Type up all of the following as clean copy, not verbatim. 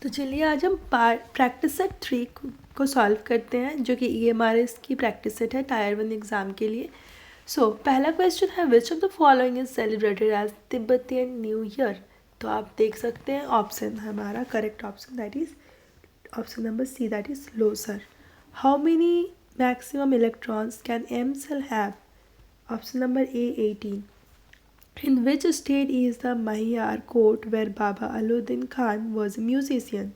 तो चलिए आज हम प्रैक्टिस सेट 3 को सॉल्व करते हैं, जो कि EMRS की प्रैक्टिस सेट है टायर 1 एग्ज़ाम के लिए। पहला क्वेश्चन है which of the following is celebrated as Tibetan new year. तो आप देख सकते हैं ऑप्शन हमारा correct option that is option number C, that is Losar. How many maximum electrons can M shell have? Option number A 18। In which state is the Mahiyar court where Baba Aluddin Khan was a musician?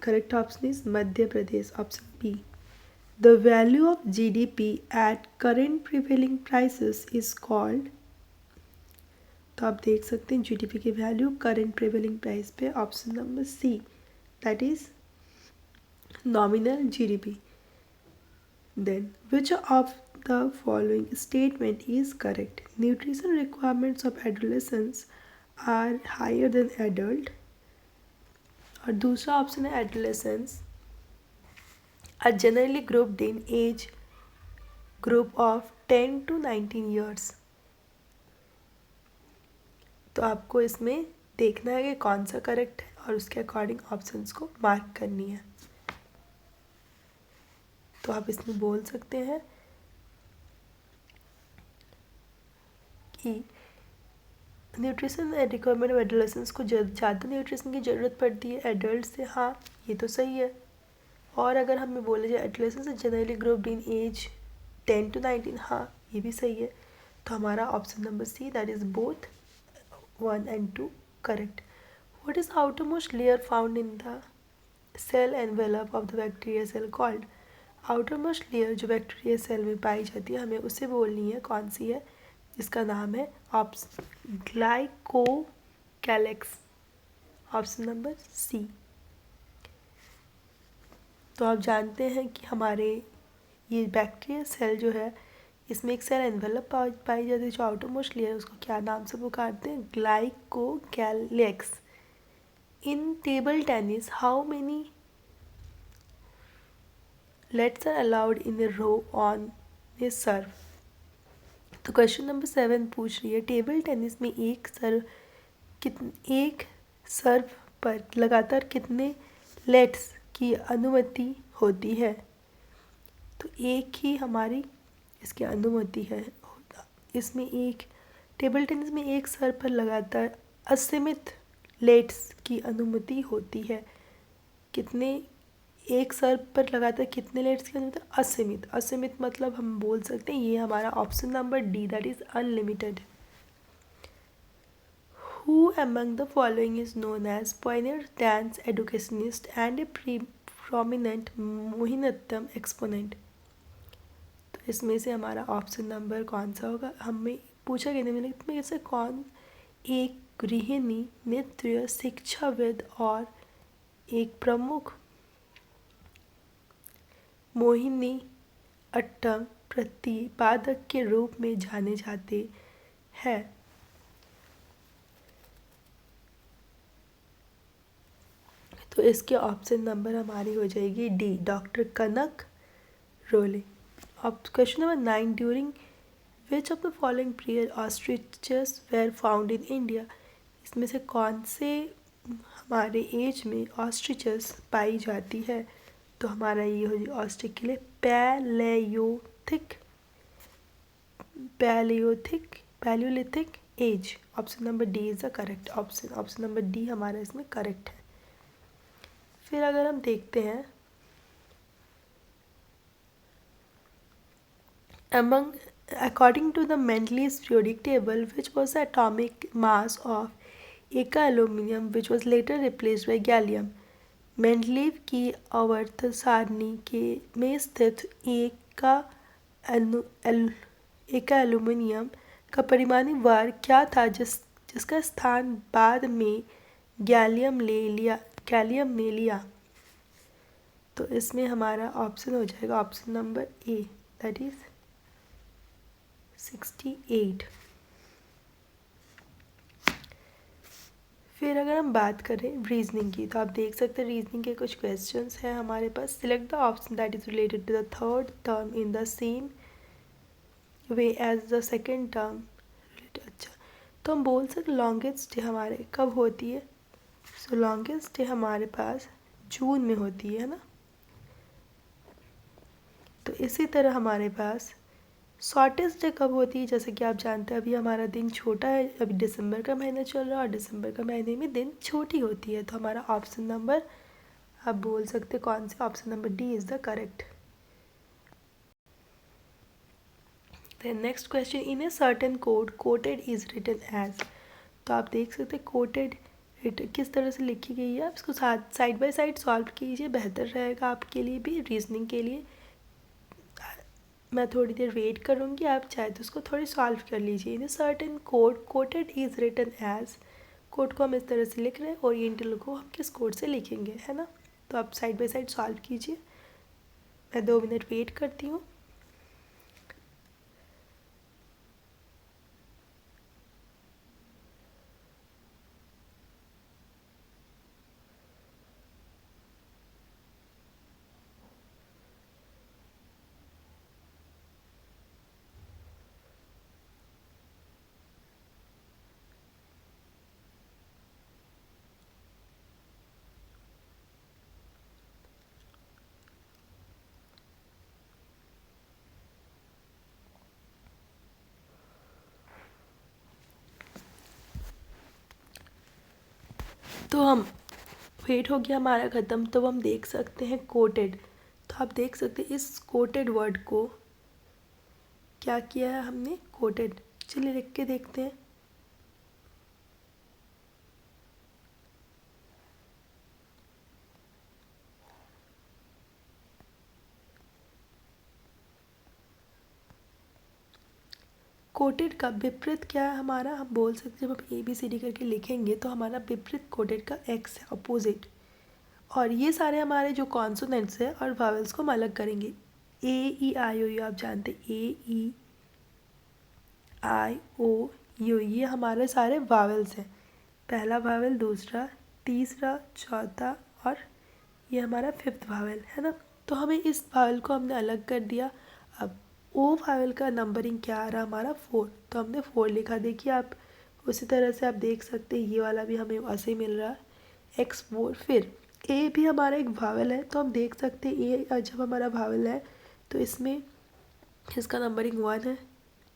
Correct option is Madhya Pradesh, option B. The value of GDP at current prevailing prices is called. तो आप देख सकते हैं GDP की value current prevailing price पे, option number C, that is nominal GDP. Then which of the following statement is correct? Nutrition requirements of adolescents are higher than adult. और दूसरा option है adolescents are generally grouped in age group of 10 to 19 years. तो आपको इसमें देखना है कि कौन सा करेक्ट है और उसके अकॉर्डिंग ऑप्शंस को मार्क करनी है. तो आप इसमें बोल सकते हैं कि न्यूट्रिशन रिक्वायरमेंट ऑफ एडोलेसेंस को ज़्यादा न्यूट्रिशन की ज़रूरत पड़ती है एडल्ट से. हाँ, ये तो सही है. और अगर हमें बोले जाए adolescence generally grouped in age 10 to 19, हाँ ये भी सही है. तो हमारा option number C, that is both 1 and 2 correct. What is outermost layer found in the cell envelope of the bacteria cell called? Outermost layer जो बैक्टीरिया सेल में पाई जाती है, हमें उसे बोलनी है कौन सी है. इसका नाम है ग्लाइकोकैलेक्स, ऑप्शन नंबर सी. तो आप जानते हैं कि हमारे ये बैक्टीरिया सेल जो है, इसमें एक सेल एनवेलप पाई जाती है जो आउटरमोस्ट लेयर, उसको क्या नाम से पुकारते हैं? Glycocalyx. In table tennis how many lets are allowed in a row on a serve? तो क्वेश्चन नंबर 7 पूछ रही है टेबल टेनिस में एक सर्व पर लगातार कितने लेट्स की अनुमति होती है? तो एक ही हमारी इसकी अनुमति है. इसमें एक टेबल टेनिस में एक सर्व पर लगातार असीमित लेट्स की अनुमति होती है. कितने? एक सर्व पर लगातार कितने लेट्स की अनुमति? असीमित. असीमित मतलब हम बोल सकते हैं ये हमारा option number D, that is unlimited. Who among the following is known as pioneer dance educationist and a prominent Mohiniyattam exponent? तो इसमें से हमारा ऑप्शन नंबर कौन सा होगा? हमें पूछा गया निम्नलिखित में से कौन एक गृहिणी, नृत्य शिक्षाविद और एक प्रमुख मोहिनी अट्टम प्रतिपादक के रूप में जाने जाते हैं? तो इसके ऑप्शन नंबर हमारी हो जाएगी डी, डॉक्टर कनक रोले. अब question number 9, during which of the following period ostriches were found in India? इसमें से कौन से हमारे एज में ऑस्ट्रिचेस पाई जाती है? तो हमारा ये हो जाए ऑस्ट्रिच के लिए Palaeolithic age. Option number D is the correct option. Option number D हमारा इसमें करेक्ट है. फिर अगर हम देखते हैं according to the Mendeleev's periodic table, which was the atomic mass of एका aluminium which was later replaced by gallium? Mendeleev की आवर्त सारणी के में स्थित एका एल्यूमिनियम का परिमाणी वार क्या था जिसका स्थान बाद में गैलियम ने लिया? तो इसमें हमारा ऑप्शन हो जाएगा option number A, that is 68. फिर अगर हम बात करें रीजनिंग की, तो आप देख सकते हैं रीजनिंग के कुछ क्वेश्चंस हैं हमारे पास. Select the option that is related to the third term in the same way as the second term. अच्छा, तो हम बोल सकते लॉन्गेस्ट डे हमारे कब होती है? सो लॉन्गेस्ट डे हमारे पास जून में होती है ना। तो इसी तरह हमारे पास शॉर्टेस्ट डे कब होती है, जैसे कि आप जानते हैं अभी हमारा दिन छोटा है, अभी दिसंबर का महीना चल रहा है और दिसंबर का महीने में दिन छोटी होती है। तो हमारा ऑप्शन नंबर आप बोल सकते कौन से, option number D is the correct. Then next question, in a certain code coated is written as. तो आप देख सकते हैं कोटेड किस तरह से लिखी गई है, आप इसको साथ साइड बाय साइड सॉल्व कीजिए, बेहतर रहेगा आपके लिए भी रीजनिंग के लिए। मैं थोड़ी देर वेट करूँगी, आप चाहे तो उसको थोड़ी सॉल्व कर लीजिए। In a certain code coated is written as, code को हम इस तरह से लिख रहे हैं, ओरिएंटल को हम किस कोड से लिखेंगे, है ना। तो आप साइड बाय साइड सॉल्व कीजिए, मैं 2 मिनट वेट करती हूँ। तो हम वेट हो गया हमारा ख़त्म, तो हम देख सकते हैं कोटेड। तो आप देख सकते हैं इस कोटेड वर्ड को क्या किया है हमने, कोटेड। चलिए लिख के देखते हैं। कोटेड का विपरीत क्या है हमारा, हम बोल सकते हैं जब हम ABCD करके लिखेंगे तो हमारा विपरीत कोटेड का एक्स है, अपोजिट। और ये सारे हमारे जो कॉन्सोनेंट्स हैं और वावल्स को हम अलग करेंगे। AEIOU आप जानते हैं, AEIOU ये हमारे सारे वावल्स हैं, पहला वावल, दूसरा, तीसरा, चौथा और ये हमारा 5th वावल है ना। तो हमें इस वावल को हमने अलग कर दिया। अब ओ वावल का नंबरिंग क्या आ रहा हमारा 4, तो हमने 4 लिखा। देखिए आप उसी तरह से आप देख सकते हैं ये वाला भी हमें वैसे ही मिल रहा है X4। फिर ए भी हमारा एक वावल है, तो हम देख सकते हैं ए जब हमारा वावल है तो इसमें इसका नंबरिंग 1 है।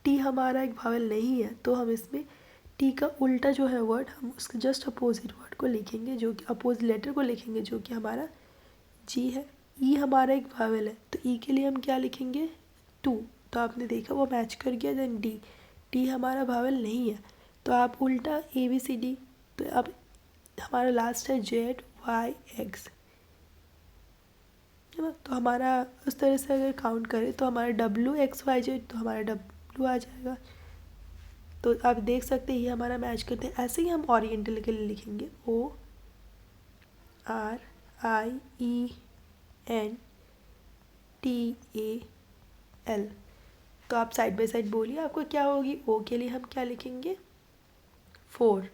टी हमारा एक वावल नहीं है, तो हम इसमें टी का उल्टा जो है वर्ड, हम उसके जस्ट अपोजिट वर्ड को लिखेंगे, जो कि अपोजिट लेटर को लिखेंगे, जो कि हमारा जी है। ई हमारा एक वावल है, तो ई के लिए हम क्या लिखेंगे 2, तो आपने देखा वो मैच कर गया। देन डी, डी हमारा वावल नहीं है, तो आप उल्टा ABCD, तो अब हमारा लास्ट है ZYX, है ना। तो हमारा उस तरह से अगर काउंट करें तो हमारा WXYZ, तो हमारा W आ जाएगा। तो आप देख सकते हैं ये हमारा मैच करते हैं। ऐसे ही हम ओरिएंटल के लिए लिखेंगे ORIENTAL। तो आप साइड बाय साइड बोलिए आपको क्या होगी। ओ के लिए हम क्या लिखेंगे 4,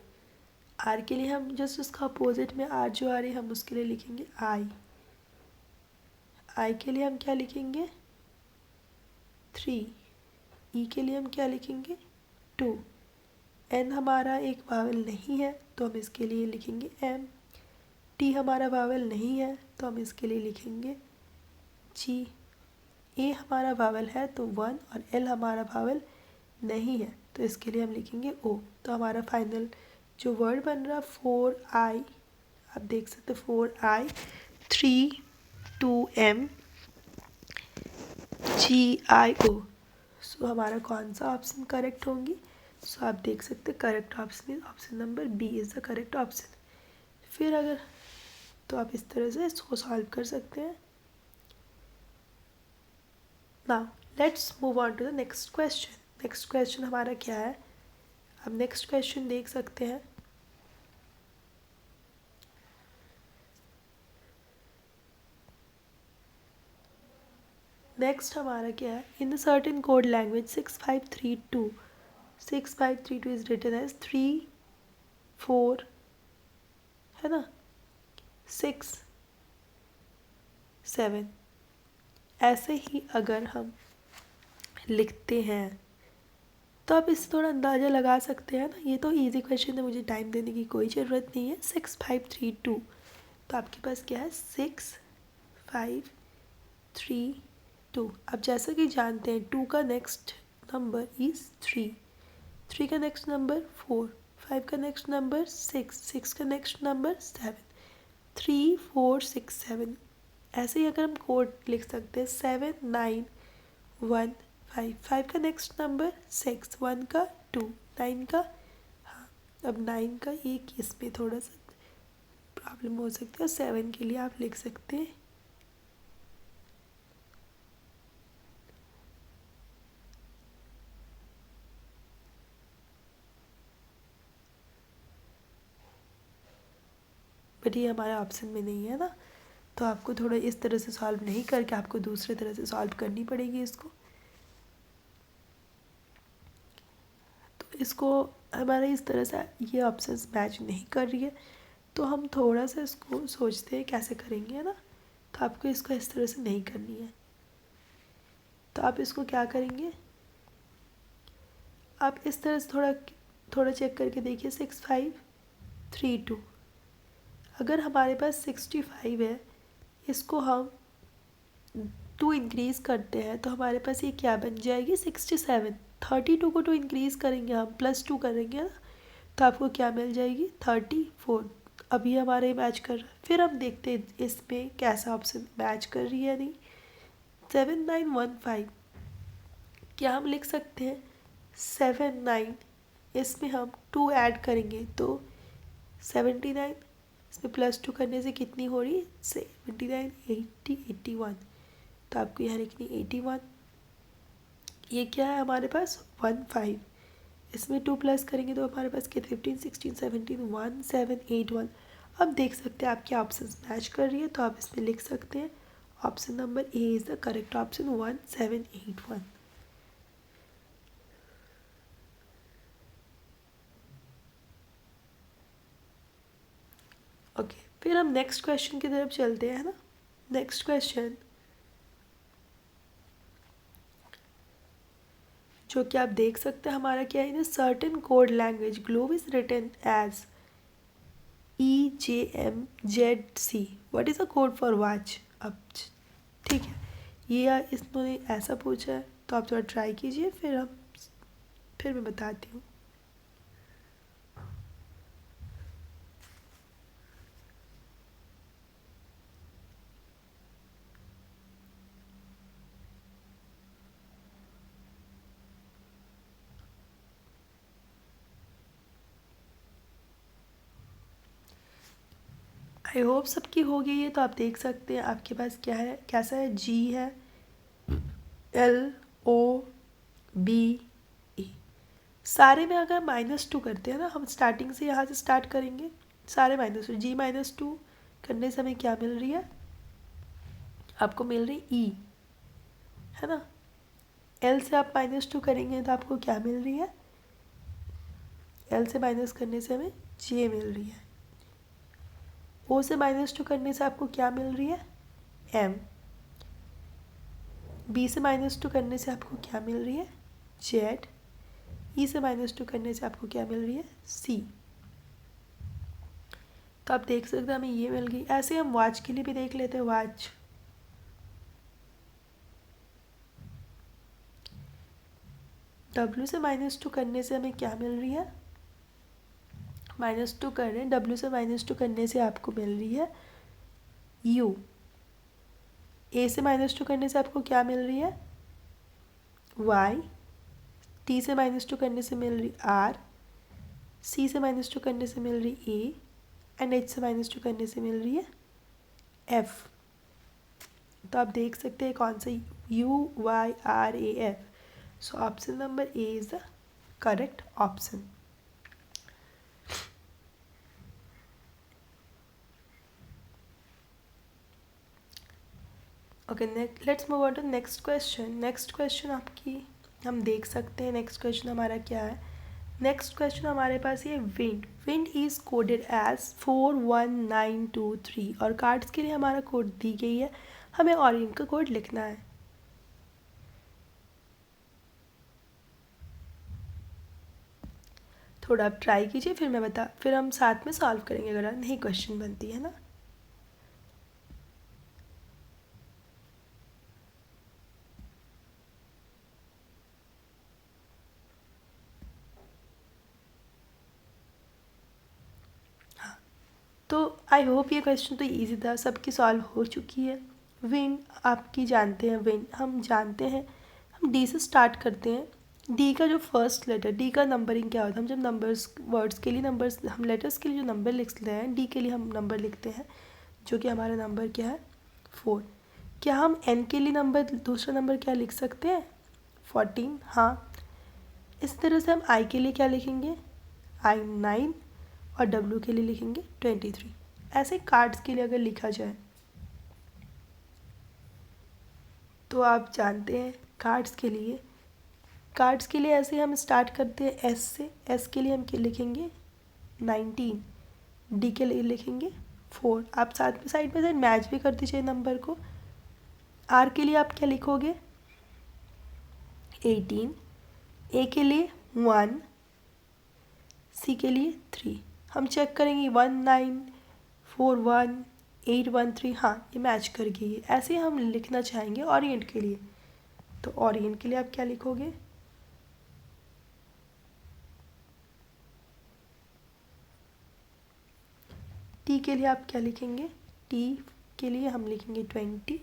आर के लिए हम जस्ट उसका अपोजिट में आर जो आ रही है हम उसके लिए लिखेंगे आई, आई के लिए हम क्या लिखेंगे 3, ई के लिए हम क्या लिखेंगे 2, एन हमारा एक वावल नहीं है तो हम इसके लिए लिखेंगे एम, टी हमारा वावल नहीं है तो हम इसके लिए लिखेंगे जी, ए हमारा वावल है तो 1 और एल हमारा वावल नहीं है तो इसके लिए हम लिखेंगे ओ। तो हमारा फाइनल जो वर्ड बन रहा 4I, आप देख सकते 4I 3 2M GIO। सो हमारा कौन सा ऑप्शन करेक्ट होंगी। सो आप देख सकते correct option is option number B is the correct option. फिर अगर तो आप इस तरह से इसको सॉल्व कर सकते हैं। Now let's move on to the next question. Next question हमारा क्या है, अब नेक्स्ट क्वेश्चन देख सकते हैं। नेक्स्ट हमारा क्या है, in the certain code language 6532 is written as 3 4 है ना 6 7। ऐसे ही अगर हम लिखते हैं तो आप इससे थोड़ा अंदाज़ा लगा सकते हैं ना, ये तो इजी क्वेश्चन है, मुझे टाइम देने की कोई ज़रूरत नहीं है। 6 5 3 2, तो आपके पास क्या है 6 5 3 2। अब जैसा कि जानते हैं 2 का नेक्स्ट नंबर इज़ 3, 3 का नेक्स्ट नंबर 4, 5 का नेक्स्ट नंबर 6, 6 का नेक्स्ट नंबर 7, 3 4 6 7। ऐसे ही अगर हम कोड लिख सकते हैं 7 9 1 5, 5 का नेक्स्ट नंबर 6, 1 का 2, 9 का, हाँ अब 9 का एक इसमें थोड़ा सा प्रॉब्लम हो सकती है, 7 के लिए आप लिख सकते हैं बट ये हमारे ऑप्शन में नहीं है ना, तो आपको थोड़ा इस तरह से सॉल्व नहीं करके आपको दूसरे तरह से सॉल्व करनी पड़ेगी इसको। तो इसको हमारा इस तरह से ये ऑप्शंस मैच नहीं कर रही है, तो हम थोड़ा सा इसको सोचते हैं कैसे करेंगे, है ना। तो आपको इसको इस तरह से नहीं करनी है, तो आप इसको क्या करेंगे, आप इस तरह से थोड़ा थोड़ा चेक करके देखिए 6 5 3 2। अगर हमारे पास 65 है, इसको हम 2 इंक्रीज़ करते हैं तो हमारे पास ये क्या बन जाएगी 67। 32 को 2 इंक्रीज़ करेंगे हम, +2 करेंगे ना, तो आपको क्या मिल जाएगी 34। अभी हमारे मैच कर रहा है, फिर हम देखते हैं इसमें कैसा ऑप्शन मैच कर रही है नहीं। 7915, क्या हम लिख सकते हैं 79, इसमें हम 2 ऐड करेंगे तो 79, इसमें +2 करने से कितनी हो रही है 79 80 81, तो आपको यहाँ लिखनी 81। ये क्या है हमारे पास 15, इसमें 2 प्लस करेंगे तो हमारे पास कितने 15 16 17 1781। अब देख सकते हैं आपके ऑप्शन मैच कर रही है, तो आप इसमें लिख सकते हैं option number A is the correct option 1781। Okay, फिर हम नेक्स्ट क्वेश्चन की तरफ चलते हैं ना। नेक्स्ट क्वेश्चन जो कि आप देख सकते हैं हमारा क्या है, in certain code language globe is written as EJMZC, what is a code for watch. अब ठीक है, ये इन्होंने ऐसा पूछा है, तो आप थोड़ा ट्राई कीजिए, फिर मैं बताती हूँ। आई होप सबकी हो गई है, तो आप देख सकते हैं आपके पास क्या है, कैसा है, G है, LOBE, सारे में अगर -2 करते हैं ना, हम स्टार्टिंग से यहाँ से स्टार्ट करेंगे, सारे -2, G -2 करने से हमें क्या मिल रही है, आपको मिल रही E, है ना। L से आप -2 करेंगे तो आपको क्या मिल रही है, L से माइनस करने से हमें J मिल रही है। O से -2 करने से आपको क्या मिल रही है, M। B से -2 करने से आपको क्या मिल रही है, Z। E से -2 करने से आपको क्या मिल रही है, C। तो आप देख सकते हैं हमें ये मिल गई। ऐसे हम वॉच के लिए भी देख लेते हैं, वॉच W से -2 करने से हमें क्या मिल रही है, -2 कर रहे हैं, W से -2 करने से आपको मिल रही है U। A से -2 करने से आपको क्या मिल रही है, Y। T से -2 करने से मिल रही R। C से -2 करने से मिल रही A एंड H से -2 करने से मिल रही है F। तो आप देख सकते हैं कौन सा UYRAF। So option number A is the correct option. Okay, let's move on to next question. Next question आपकी हम देख सकते हैं, नेक्स्ट क्वेश्चन हमारा क्या है। नेक्स्ट क्वेश्चन हमारे पास ये wind. Wind is coded as 41923 और कार्ड्स के लिए हमारा कोड दी गई है, हमें ऑरेंज का कोड लिखना है। थोड़ा आप ट्राई कीजिए, फिर हम साथ में सॉल्व करेंगे अगर नहीं क्वेश्चन बनती है ना। हाँ, तो आई होप ये क्वेश्चन तो इजी था, सबकी सॉल्व हो चुकी है। विन आपकी जानते हैं, विन हम जानते हैं। हम डी से स्टार्ट करते हैं। डी का जो फर्स्ट लेटर, डी का नंबरिंग क्या होता है, हम जब नंबर्स वर्ड्स के लिए नंबर्स, हम लेटर्स के लिए जो नंबर लिखते हैं, डी के लिए हम नंबर लिखते हैं, जो कि हमारा नंबर क्या है 4। क्या हम एन के लिए नंबर, दूसरा नंबर क्या लिख सकते हैं 14? हाँ। इस तरह से हम आई के लिए क्या लिखेंगे, आई 9, और डब्ल्यू के लिए लिखेंगे 23। ऐसे कार्ड्स के लिए अगर लिखा जाए तो आप जानते हैं कार्ड्स के लिए ऐसे हम स्टार्ट करते हैं एस से। एस के लिए हम क्या लिखेंगे 19, डी के लिए लिखेंगे 4। आप साथ में साइड बाई साइड मैच भी कर दीजिए नंबर को। आर के लिए आप क्या लिखोगे 18, ए के लिए 1, सी के लिए 3। हम चेक करेंगे 1941 813, हाँ ये मैच कर गई है। ऐसे हम लिखना चाहेंगे ओरिएंट के लिए, तो ओरिएंट के लिए आप क्या लिखोगे टी के लिए आप क्या लिखेंगे, टी के लिए हम लिखेंगे 20।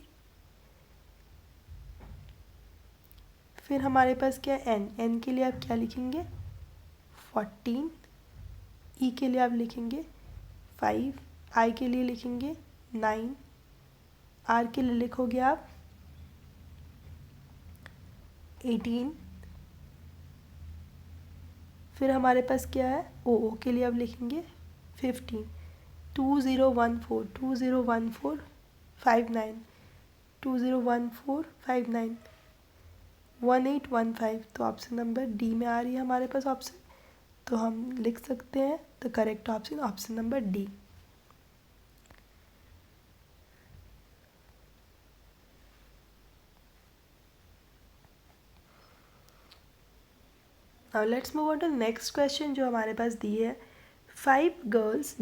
फिर हमारे पास क्या है एन, एन के लिए आप क्या लिखेंगे 14। ई के लिए आप लिखेंगे 5, आई के लिए लिखेंगे 9, आर के लिए लिखोगे आप 18। फिर हमारे पास क्या है ओ के लिए आप लिखेंगे 15। 2014 59, 201459 1815। तो ऑप्शन नंबर डी में आ रही है हमारे पास ऑप्शन, तो हम लिख सकते हैं the correct option, option number D. Now let's move on to next question जो हमारे पास दी है। 5 girls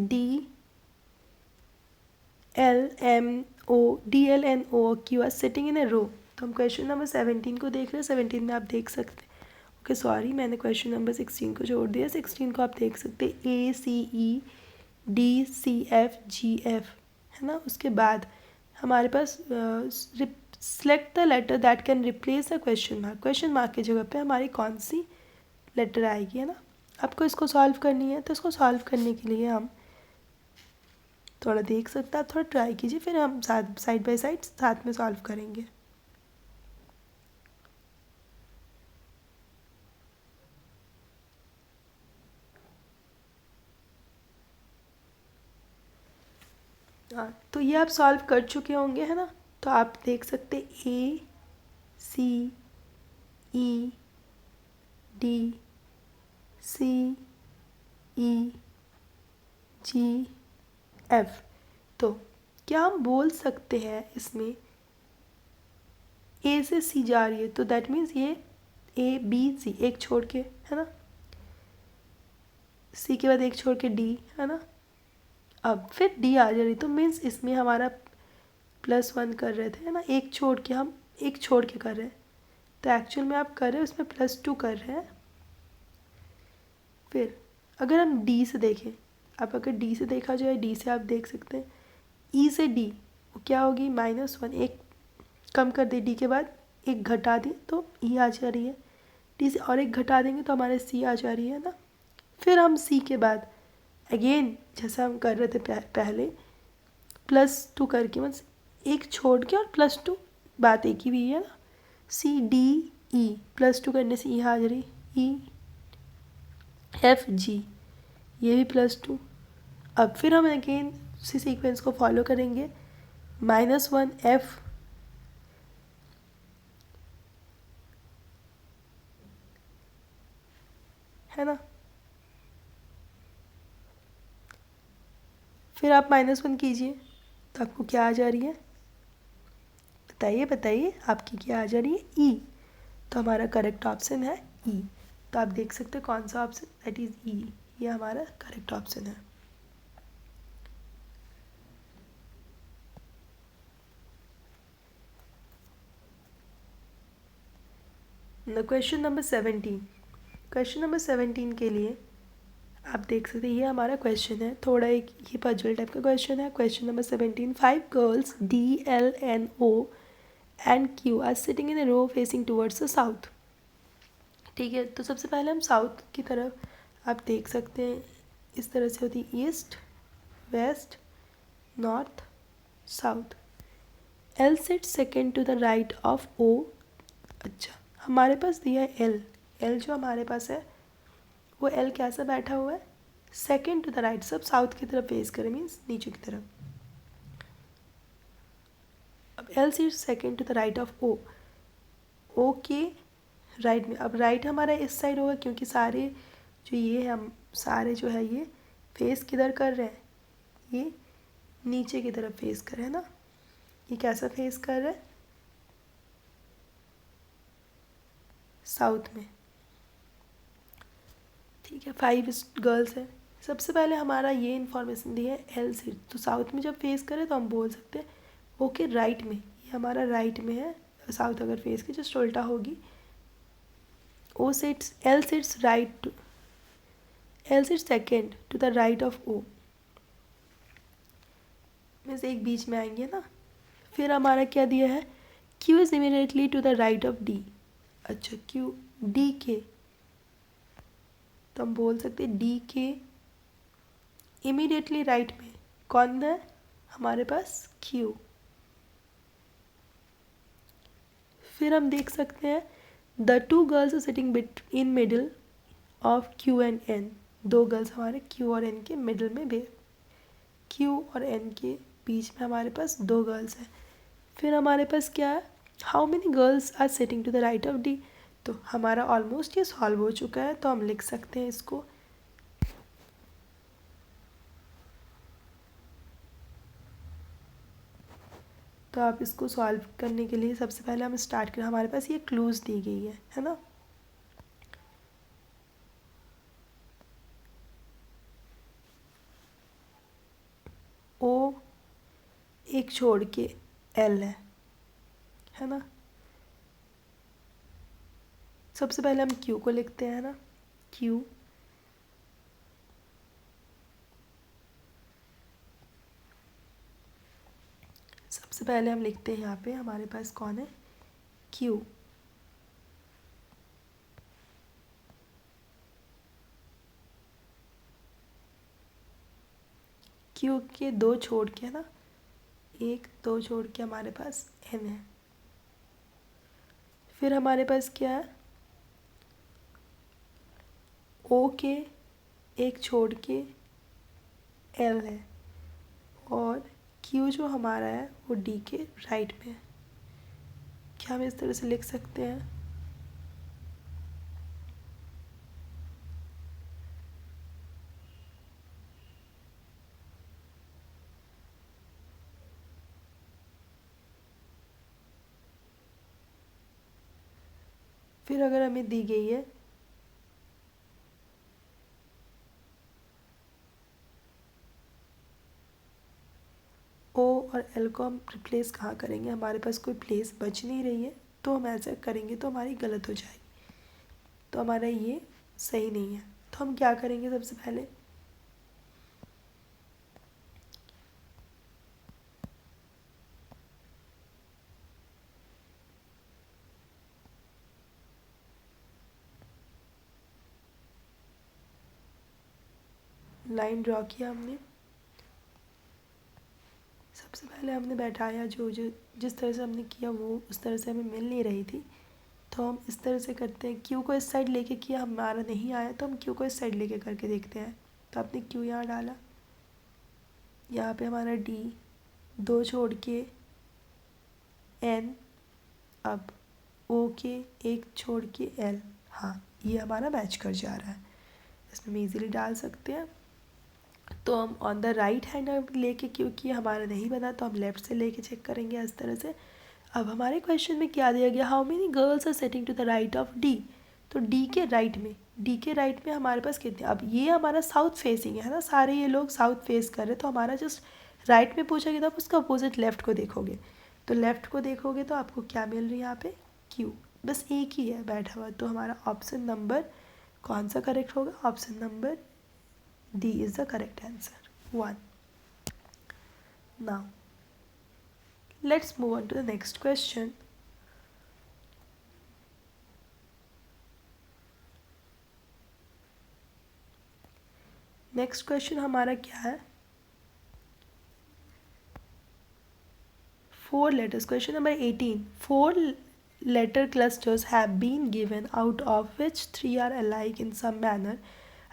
DLNO are sitting in a row. तो हम क्वेश्चन नंबर 17 को देख रहे हैं। 17 में आप देख सकते हैं, ओके सॉरी मैंने क्वेश्चन नंबर 16 को छोड़ दिया। 16 को आप देख सकते हैं ACEDCFGF है ना। उसके बाद हमारे पास select the letter that can replace a question mark. Question mark की जगह पे हमारी कौन सी लेटर आएगी है ना। आपको इसको सॉल्व करनी है, तो इसको सॉल्व करने के लिए हम थोड़ा देख सकते हैं, आप थोड़ा ट्राई कीजिए, फिर हम साइड बाय साइड साथ में सॉल्व करेंगे। हाँ, तो ये आप सॉल्व कर चुके होंगे है ना। तो आप देख सकते ACEDCEGF। तो क्या हम बोल सकते हैं इसमें ए से सी जा रही है, तो दैट मीन्स ये ABC एक छोड़ के है ना, सी के बाद एक छोड़ के डी है ना। अब फिर डी आ जा रही, तो मीन्स इसमें हमारा +1 कर रहे थे है ना, एक छोड़ के कर रहे हैं, तो एक्चुअल में आप कर रहे हैं उसमें +2 कर रहे हैं। फिर अगर हम डी से देखें, अब अगर डी से देखा जाए, डी से आप देख सकते हैं ई से डी वो क्या होगी -1, एक कम कर दे डी के बाद एक घटा दी तो ई आ जा रही है। डी से और एक घटा देंगे तो हमारे सी आ जा रही है ना। फिर हम सी के बाद अगेन जैसा हम कर रहे थे पहले +2 करके, मतलब एक छोड़ के और +2, बात एक ही भी है ना। CDE +2 करने से ई आ जा रही, EFG ये भी +2। अब फिर हम अगेन उसी सीक्वेंस को फॉलो करेंगे, -1F है ना। फिर आप -1 कीजिए तो आपको क्या आ जा रही है, बताइए आपकी क्या आ जा रही है, ई। तो हमारा करेक्ट ऑप्शन है ई। तो आप देख सकते हैं कौन सा ऑप्शन, दैट इज़ ई, ये हमारा करेक्ट ऑप्शन है। क्वेश्चन नंबर 17, क्वेश्चन नंबर 17 के लिए आप देख सकते हैं ये हमारा क्वेश्चन है, थोड़ा एक ये पजल टाइप का क्वेश्चन है। Question number 17, 5 girls DLNO and Q are sitting in a row facing towards the south. ठीक है, तो सबसे पहले हम साउथ की तरफ आप देख सकते हैं इस तरह से होती है, east, west, north, south. L sit second to the right of O। अच्छा, हमारे पास दिया है L जो हमारे पास है वो L कैसा बैठा हुआ है, सेकेंड टू द राइट, सब साउथ की तरफ फेस करें, मीन्स नीचे की तरफ। अब L seat second to the right of O के राइट में, अब राइट हमारा इस साइड होगा क्योंकि सारे जो ये है, हम सारे जो है ये फेस किधर कर रहे हैं, ये नीचे की तरफ फेस कर रहे हैं ना। ये कैसा फेस कर रहा है, साउथ में। ठीक है, 5 गर्ल्स है। सबसे पहले हमारा ये इन्फॉर्मेशन दी है L सीट, तो साउथ में जब फेस करें तो हम बोल सकते हैं ओके राइट में, ये हमारा राइट में है, साउथ अगर फेस की जस्ट उल्टा होगी। L sits second to the right of O, means एक बीच में आएंगे ना। फिर हमारा क्या दिया है, Q is immediately to the right of D। अच्छा, Q D के, तो हम बोल सकते हैं D के इमीडिएटली राइट में कौन है हमारे पास, Q। फिर हम देख सकते हैं the 2 girls are sitting in middle of Q and N। 2 girls हमारे Q और N के मिडिल में Q और N के बीच में हमारे पास 2 गर्ल्स हैं। फिर हमारे पास क्या है, how many girls are sitting to the right of D। तो हमारा ऑलमोस्ट ये सॉल्व हो चुका है, तो हम लिख सकते हैं इसको। तो आप इसको सॉल्व करने के लिए सबसे पहले हम स्टार्ट करें, हमारे पास ये क्लूज दी गई है ना। O एक छोड़ के L है ना। सबसे पहले हम Q को लिखते हैं ना, Q। सबसे पहले हम लिखते हैं यहाँ पे हमारे पास कौन है, Q। Q के 2 छोड़ के ना, 1 2 छोड़ के हमारे पास N है। फिर हमारे पास क्या है, O के 1 छोड़ के L है, और Q जो हमारा है वो D के राइट में है। क्या हम इस तरह से लिख सकते हैं, फिर अगर हमें दी गई है O और L को हम रिप्लेस कहाँ करेंगे, हमारे पास कोई प्लेस बच नहीं रही है, तो हम ऐसा करेंगे तो हमारी गलत हो जाएगी, तो हमारा ये सही नहीं है। तो हम क्या करेंगे, सबसे पहले लाइन ड्रॉ किया हमने। सबसे पहले हमने बैठाया, जो जो जिस तरह से हमने किया वो उस तरह से हमें मिल नहीं रही थी, तो हम इस तरह से करते हैं। Q को इस साइड लेके किया, हमारा नहीं आया, तो हम Q को इस साइड लेके करके देखते हैं। तो आपने Q यहाँ डाला, यहाँ पे हमारा D, 2 छोड़ के N, अब O के 1 छोड़ के L। हाँ, ये हमारा मैच कर जा रहा है, इसमें हम ईज़िली डाल सकते हैं। तो हम ऑन द राइट हैंड लेके, क्योंकि हमारा नहीं बना तो हम लेफ़्ट से लेके चेक करेंगे इस तरह से। अब हमारे क्वेश्चन में क्या दिया गया, how many girls are sitting to the right of D। तो डी के राइट में हमारे पास कितने, अब ये हमारा साउथ फेसिंग है ना, सारे ये लोग साउथ फेस कर रहे हैं, तो हमारा जस्ट राइट में पूछा गया तो आप उसका अपोजिट लेफ्ट को देखोगे, तो लेफ्ट को देखोगे तो आपको क्या मिल रही है यहाँ पे, क्यू, बस एक ही है बैठा हुआ, तो हमारा ऑप्शन नंबर कौन सा करेक्ट होगा, option number D is the correct answer 1. Now let's move on to the next question. Next question हमारा क्या है, 4 letters. Question number 18. 4 letter clusters have been given, out of which 3 are alike in some manner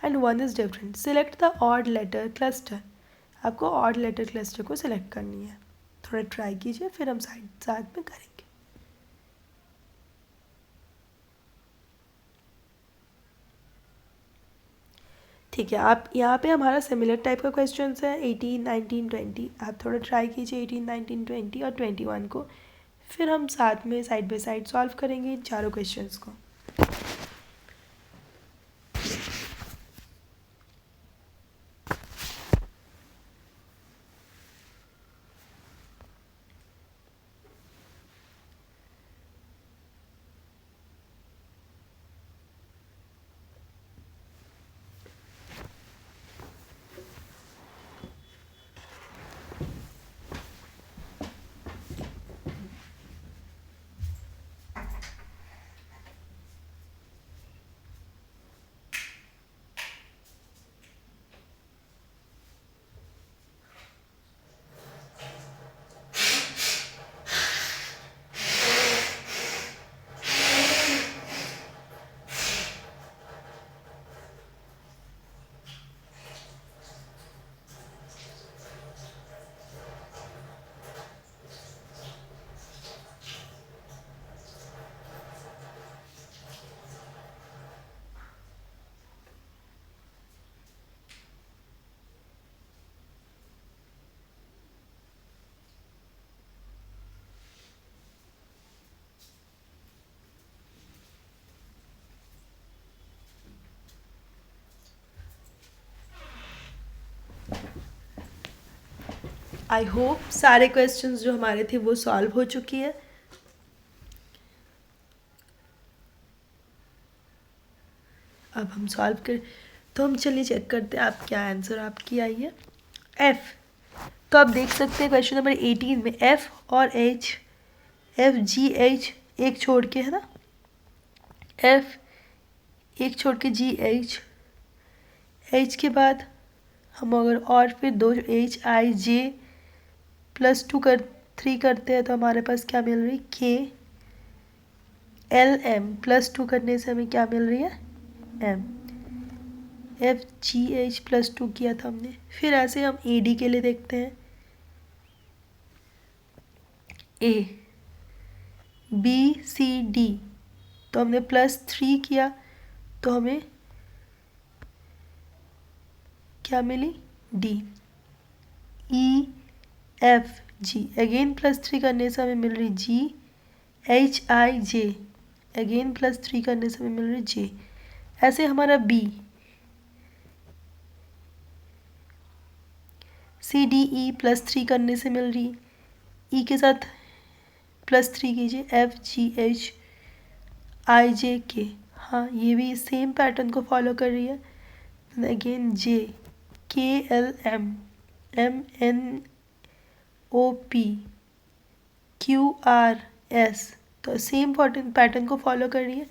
and 1 is different. Select the odd letter cluster. आपको odd letter cluster को select करनी है, थोड़ा try कीजिए, फिर हम साथ में करेंगे. ठीक है, आप यहाँ पे हमारा सिमिलर टाइप का क्वेश्चन है 18, 19, 20. आप थोड़ा ट्राई कीजिए 18, 19, 20 और 21 को, फिर हम साथ में साइड बाय साइड सॉल्व करेंगे इन चारों क्वेश्चंस को. आई होप सारे क्वेश्चंस जो हमारे थे वो सॉल्व हो चुकी है. अब हम सॉल्व कर, तो हम चलिए चेक करते हैं आप क्या आंसर आपकी आई है. एफ, तो आप देख सकते हैं क्वेश्चन नंबर 18 में एफ और एच, एफ जी एच एक छोड़ के है ना, एफ एक छोड़ के जी एच, एच के बाद हम अगर और फिर 2 एच आई जे +2 कर 3 करते हैं तो हमारे पास क्या मिल रही, के एल एम, +2 करने से हमें क्या मिल रही है, एम, एफ जी एच +2 किया था हमने. फिर ऐसे हम ए डी के लिए देखते हैं, ए बी सी डी, तो हमने +3 किया तो हमें क्या मिली, D, E F G, again +3 करने से हमें मिल रही जी, एच आई जे, अगेन +3 करने से हमें मिल रही जे. ऐसे हमारा बी, सी डी ई +3 करने से मिल रही, ई के साथ +3 कीजिए, एफ जी एच आई जे के, हाँ ये भी सेम पैटर्न को फॉलो कर रही है. Again J, K L M, M N O P, Q R S, तो सेम पैटर्न को फॉलो कर रही है.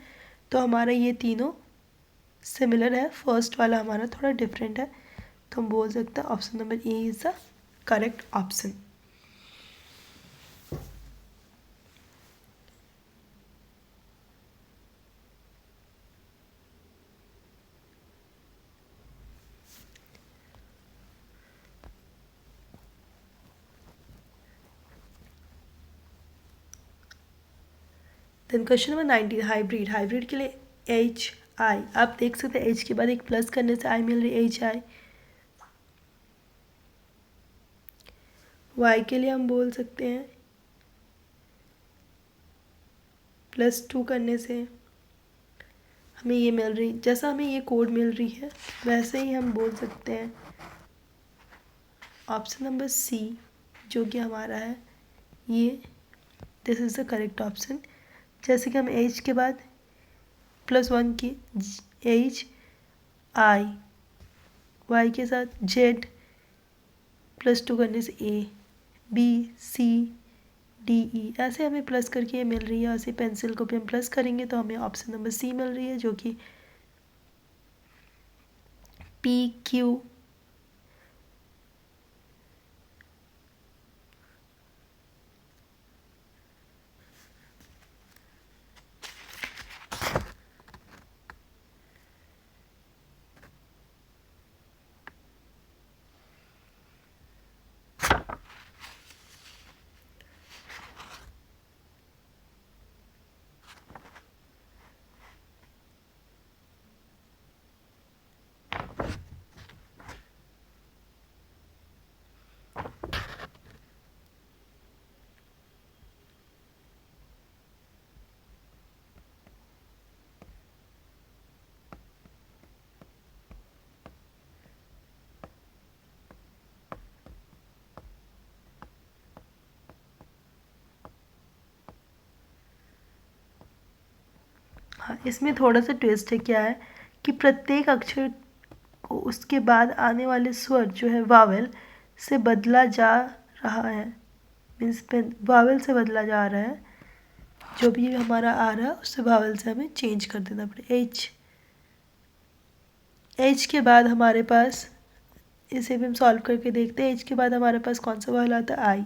तो हमारा ये तीनों सिमिलर है, फर्स्ट वाला हमारा थोड़ा डिफरेंट है, तो हम बोल सकते हैं option number A is the correct option. Then question number 19, hybrid. Hybrid के लिए एच आई, आप देख सकते हैं एच के बाद एक प्लस करने से आई मिल रही है, एच आई. वाई के लिए हम बोल सकते हैं +2 करने से हमें ये मिल रही, जैसा हमें ये कोड मिल रही है वैसे ही हम बोल सकते हैं ऑप्शन नंबर सी जो कि हमारा है ये, this is the correct option. जैसे कि हम एच के बाद +1 की एच, आई, वाई के साथ जेड, +2 करने से ए, बी, सी, डी, ई, ऐसे हमें प्लस करके ये मिल रही है। ऐसे पेंसिल को भी हम प्लस करेंगे तो हमें ऑप्शन नंबर सी मिल रही है जो कि पी, क्यू, हाँ इसमें थोड़ा सा ट्विस्ट है, क्या है कि प्रत्येक अक्षर को उसके बाद आने वाले स्वर जो है वावेल से बदला जा रहा है, मीन्स वावेल से बदला जा रहा है। जो भी हमारा आ रहा है उससे वावेल से हमें चेंज कर देना पड़ेगा। एच के बाद हमारे पास, इसे भी हम सॉल्व करके देखते हैं। एच के बाद हमारे पास कौन सा वावेल आता है, आई,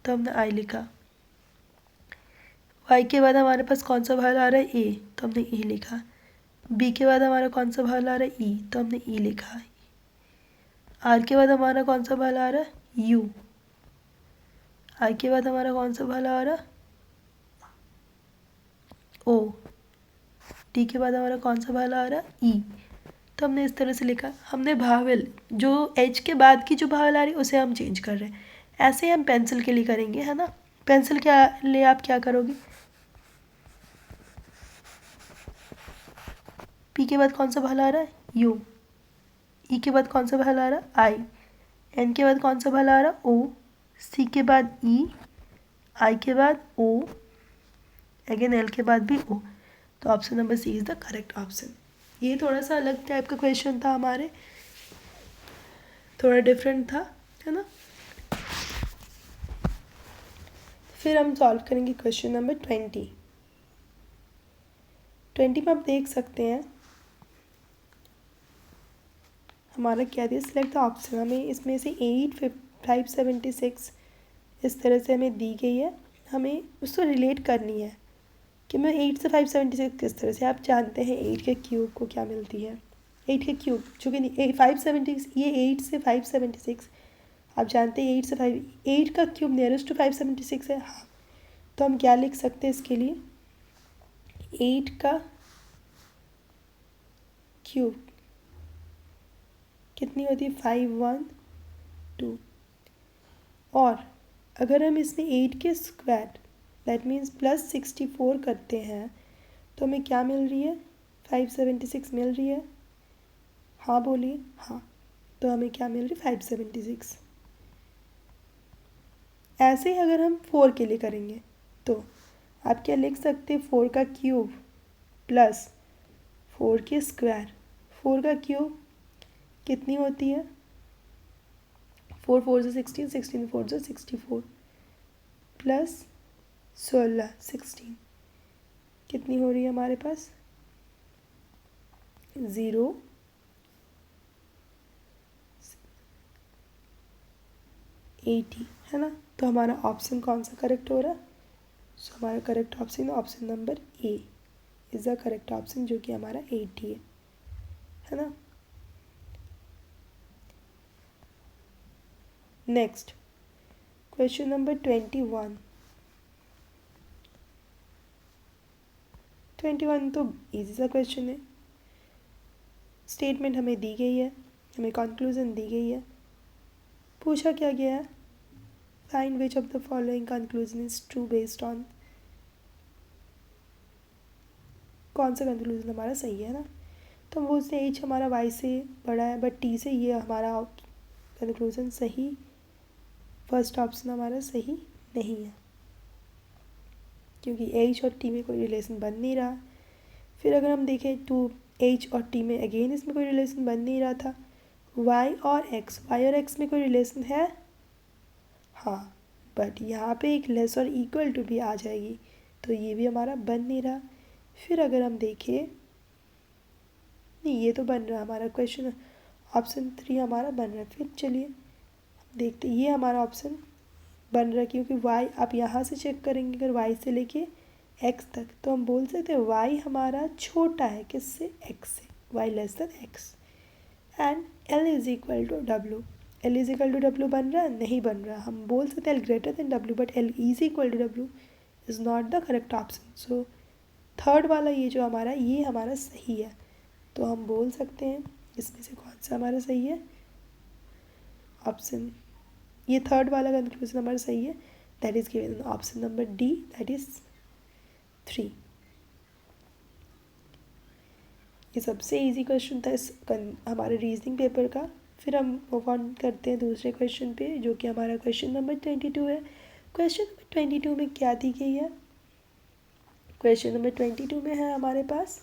तो हमने आई लिखा। वाई के बाद हमारे पास कौन सा वावेल आ रहा है, ए, तो हमने ई लिखा। बी के बाद हमारा कौन सा वावेल आ रहा है, ई, तो हमने ई लिखा। आर के बाद हमारा कौन सा वावेल आ रहा है, यू। आई के बाद हमारा कौन सा वावेल आ रहा है, ओ। डी के बाद हमारा कौन सा वावेल आ रहा है, ई। तो हमने इस तरह से लिखा। हमने भावेल जो एच के बाद की जो भावेल आ रही है उसे हम चेंज कर रहे हैं। ऐसे ही हम पेंसिल के लिए करेंगे, है ना। पेंसिल के लिए आप क्या करोगे, पी के बाद कौन सा भावेल आ रहा है, यू। ई के बाद कौन सा भावेल आ रहा है, आई। एन के बाद कौन सा भावेल आ रहा है, ओ। सी के बाद ई, आई के बाद ओ, अगेन एल के बाद भी ओ। तो option number C is the correct option. ये थोड़ा सा अलग टाइप का क्वेश्चन था हमारे, थोड़ा डिफरेंट था, है ना। फिर हम सॉल्व करेंगे क्वेश्चन नंबर 20। 20 में आप देख सकते हैं हमारा क्या दिया, सिलेक्ट द ऑप्शन। हमें इसमें से 8, 576 इस तरह से हमें दी गई है। हमें उसको रिलेट करनी है कि मैं 8 से 576 किस तरह से। आप जानते हैं 8 के क्यूब को क्या मिलती है, 8 के क्यूब जो कि 576, ये 8 से 576 आप जानते हैं 8 से 8 का क्यूब नियरेस्ट टू 576 है। हाँ, तो हम क्या लिख सकते हैं इसके लिए, 8 का क्यूब कितनी होती है, 512। और अगर हम इसमें 8 के स्क्वायर दैट मीन्स +64 करते हैं तो हमें क्या मिल रही है, 576 मिल रही है। हाँ बोलिए, हाँ, तो हमें क्या मिल रही है, 576। ऐसे ही अगर हम 4 के लिए करेंगे तो आप क्या लिख सकते हैं, 4 का क्यूब प्लस 4 के स्क्वायर। 4 का क्यूब कितनी होती है, 4 4 से 16, 16 4 से 64 प्लस 16 16 कितनी हो रही है हमारे पास, 0 80, है ना। तो हमारा ऑप्शन कौन सा करेक्ट हो रहा है, सो हमारा correct option option number A is the correct option जो कि हमारा 80 है ना। Next question number 21। 21 तो इजी सा क्वेश्चन है। स्टेटमेंट हमें दी गई है, हमें कंक्लूजन दी गई है। पूछा क्या गया है, find which of the following conclusion is true based on. कौन सा कंक्लूजन हमारा सही है ना। तो हम बोलते हैं एच हमारा वाई से बड़ा है बट टी से, ये हमारा कंक्लूजन सही, फर्स्ट ऑप्शन हमारा सही नहीं है, क्योंकि एच और टी में कोई रिलेशन बन नहीं रहा। फिर अगर हम देखें टू एच और टी में, अगेन इसमें कोई रिलेशन बन नहीं रहा था। वाई और एक्स में कोई रिलेशन है, हाँ, बट यहाँ पे एक लेस और इक्वल टू भी आ जाएगी, तो ये भी हमारा बन नहीं रहा। फिर अगर हम देखें, नहीं ये तो बन रहा हमारा क्वेश्चन, ऑप्शन 3 हमारा बन रहा है। फिर चलिए देखते, ये हमारा ऑप्शन बन रहा है, क्योंकि वाई आप यहाँ से चेक करेंगे, अगर वाई से लेके एक्स तक, तो हम बोल सकते हैं वाई हमारा छोटा है किससे, एक्स से, Y less than X. And L is equal to W, L is equal to W बन रहा है, नहीं बन रहा। हम बोल सकते हैं L greater than W, but L is equal to W is not the correct option. So third वाला ये जो हमारा, ये हमारा सही है। तो हम बोल सकते हैं इसमें से कौन सा हमारा सही है, ऑप्शन, ये थर्ड वाला कंक्लूजन हमारा सही है, that is given option number D, that is 3। ये सबसे इजी क्वेश्चन था इस हमारे रीजनिंग पेपर का। फिर हम मूव ऑन करते हैं दूसरे क्वेश्चन पे, जो कि हमारा क्वेश्चन नंबर 22 है। क्वेश्चन नंबर 22 में क्या दी गई है, क्वेश्चन नंबर 22 में है हमारे पास,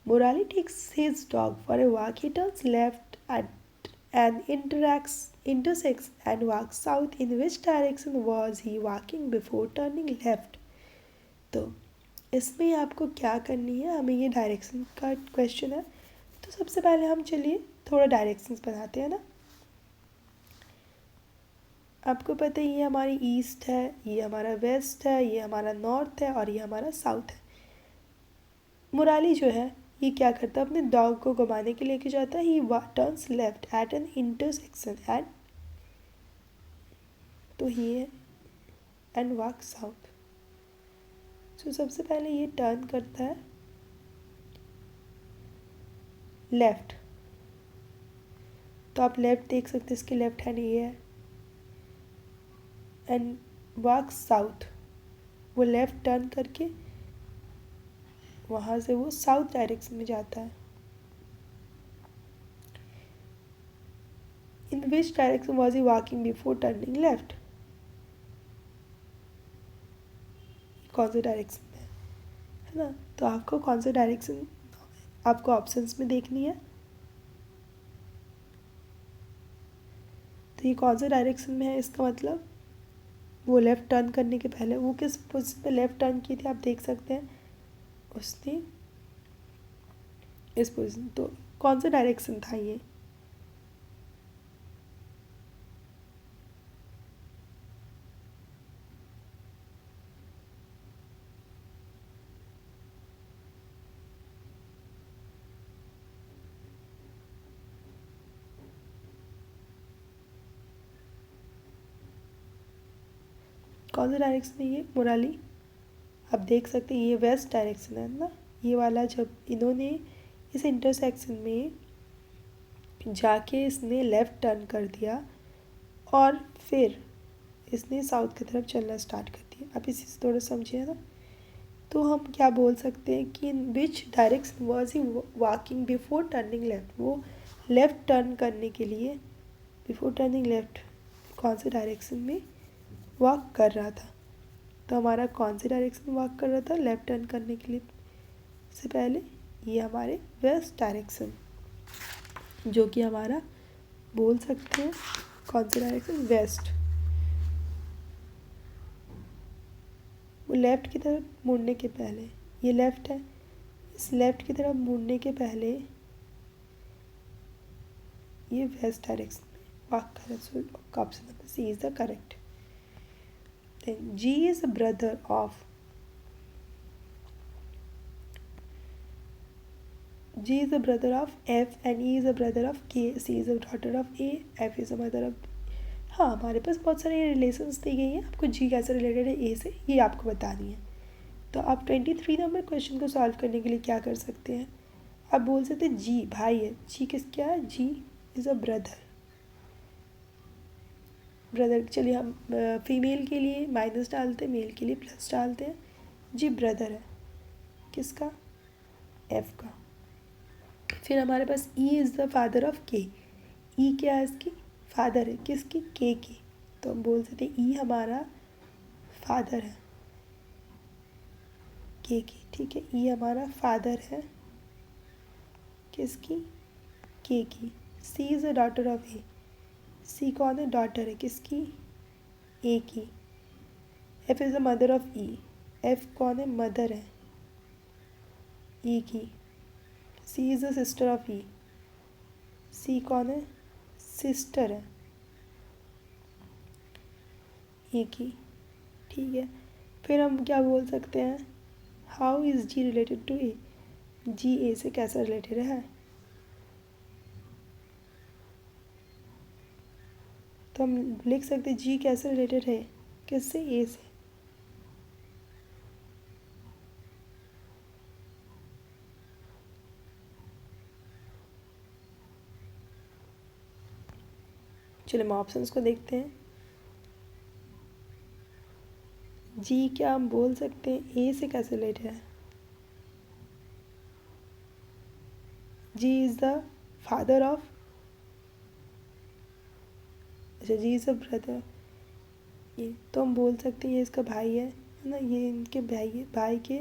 Murali takes his dog for a walk. He turns left at and intersects and walks south. In which direction was he walking before turning left? तो इसमें आपको क्या करनी है, हमें ये डायरेक्शन का क्वेश्चन है। तो सबसे पहले हम चलिए थोड़ा डायरेक्शंस बनाते हैं ना। आपको पता है ये हमारी ईस्ट है, ये हमारा वेस्ट है, ये हमारा नॉर्थ है और ये हमारा साउथ है। मुराली जो है ये क्या करता है, अपने डॉग को घुमाने के लिए जाता है, ही turns left eight N intersection and, तो ही है एंड वॉक साउथ। सो सबसे पहले ये टर्न करता है लेफ्ट, तो आप लेफ्ट देख सकते हैं, इसके लेफ्ट हैंड ये है, एंड वॉक साउथ, वो लेफ्ट टर्न करके वहाँ से वो साउथ डायरेक्शन में जाता है। In which direction was he walking before turning left, कौन से डायरेक्शन में है ना। तो आपको कौन से डायरेक्शन आपको ऑप्शंस में देखनी है, तो ये कौन से डायरेक्शन में है, इसका मतलब वो लेफ़्ट टर्न करने के पहले वो किस पोजीशन पे लेफ़्ट टर्न की थी, आप देख सकते हैं उसने इस पोजीशन, तो कौन सा डायरेक्शन था ये, कौन सा डायरेक्शन है ये मुराली, आप देख सकते हैं ये वेस्ट डायरेक्शन है ना। ये वाला जब इन्होंने इस इंटरसेक्शन में जाके इसने लेफ़्ट टर्न कर दिया और फिर इसने साउथ की तरफ चलना स्टार्ट कर दिया, आप इसी से थोड़ा समझिए ना। तो हम क्या बोल सकते हैं कि in which direction was he walking before turning left, वो लेफ़्ट टर्न करने के लिए बिफोर टर्निंग लेफ्ट कौन से डायरेक्शन में वॉक कर रहा था। तो हमारा कौन से डायरेक्शन में वॉक कर रहा था, लेफ़्ट टर्न करने के लिए से पहले ये हमारे वेस्ट डायरेक्शन, जो कि हमारा बोल सकते हैं कौन से डायरेक्शन, वेस्ट। वो लेफ़्ट की तरफ मुड़ने के पहले, ये लेफ़्ट है, इस लेफ़्ट की तरफ मुड़ने के पहले ये वेस्ट डायरेक्शन में वॉक कर रहा है। So option number C is the correct. Then G is a brother of F and E is a brother of K. C is a daughter of A. F is a mother of, हाँ हमारे पास बहुत सारे relations दी गई हैं, आपको G कैसे related है A से ये आपको बतानी है। तो आप 23 नंबर क्वेश्चन को सॉल्व करने के लिए क्या कर सकते हैं, आप बोल सकते हैं G भाई है, G किस क्या है, G इज़ अ ब्रदर, चलिए हम फीमेल के लिए माइनस डालते हैं, मेल के लिए प्लस डालते हैं। जी ब्रदर है किसका, एफ का। फिर हमारे पास E is the father of के। ई क्या है इसकी? फादर है किसकी? के की। तो हम बोल सकते हैं ई हमारा फादर है के की। ठीक है, ई हमारा फादर है किसकी? के की। सी is the daughter of A. सी कौन है? डॉटर है किसकी? ए की। F is the mother of E. F कौन है? मदर है ई की। सी इज़ द सिस्टर ऑफ ई। सी कौन है? सिस्टर है ई की। ठीक है, फिर हम क्या बोल सकते हैं? How is G related to A. G A से कैसा रिलेटेड है? तो हम लिख सकते हैं जी कैसे रिलेटेड है किससे? ए से। चलिए हम ऑप्शंस को देखते हैं। जी क्या हम बोल सकते हैं ए से कैसे रिलेटेड है? जी इज़ द फादर ऑफ, अच्छा जी इज़ द ब्रदर। ये तो हम बोल सकते हैं ये इसका भाई है ना, ये इनके भाई है, भाई के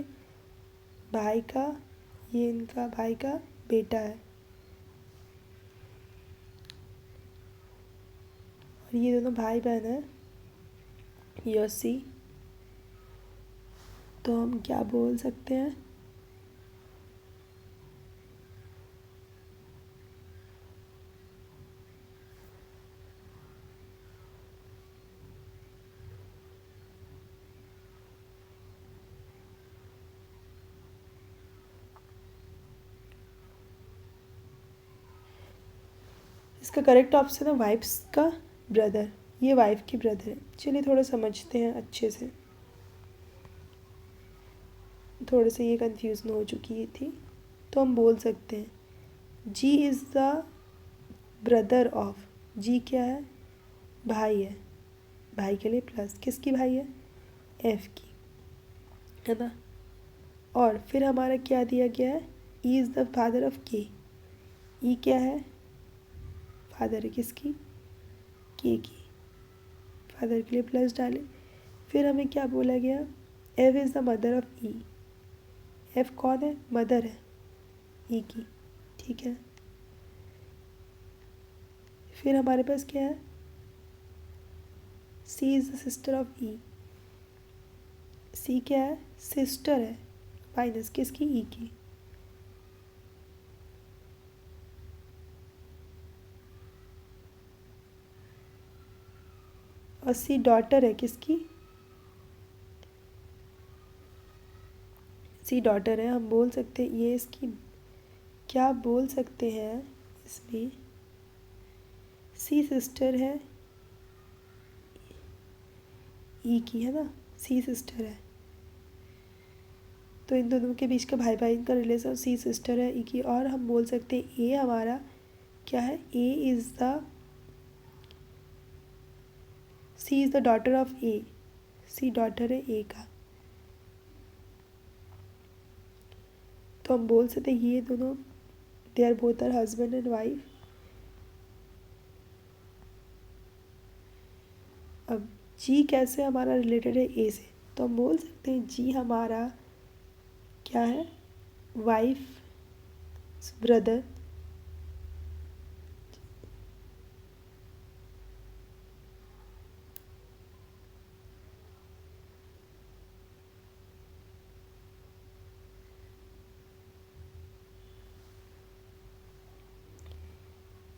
भाई का, ये इनका भाई का बेटा है और ये दोनों भाई बहन है ये सी। तो हम क्या बोल सकते हैं? इसका करेक्ट ऑप्शन है वाइफ्स का ब्रदर। ये वाइफ की ब्रदर है। चलिए थोड़ा समझते हैं अच्छे से, थोड़े से ये कंफ्यूजन हो चुकी थी। तो हम बोल सकते हैं जी इज़ द ब्रदर ऑफ। जी क्या है? भाई है, भाई के लिए प्लस किसकी भाई है? एफ की, है ना। और फिर हमारा क्या दिया गया है? E is the father of के। ई क्या है? फादर है किसकी? के की। फादर के लिए प्लस डालें। फिर हमें क्या बोला गया? F is the mother of E. F कौन है? मदर है ई की। ठीक है, फिर हमारे पास क्या है? सी इज़ द सिस्टर ऑफ ई। सी क्या है? सिस्टर है माइनस किसकी? ई की। और सी डॉटर है किसकी? सी डॉटर है। हम बोल सकते हैं ये इसकी, क्या बोल सकते हैं इसमें? सी सिस्टर है ई की, है ना। सी सिस्टर है तो इन दोनों के बीच का भाई भाई का रिलेशन, सी सिस्टर है ई की। और हम बोल सकते हैं ए हमारा क्या है? A is the, C is the daughter of A. C daughter है ए का। तो हम बोल सकते हैं ये दोनों they are both are husband and wife. अब जी कैसे हमारा रिलेटेड है ए से? तो हम बोल सकते हैं जी हमारा क्या है? Wife brother.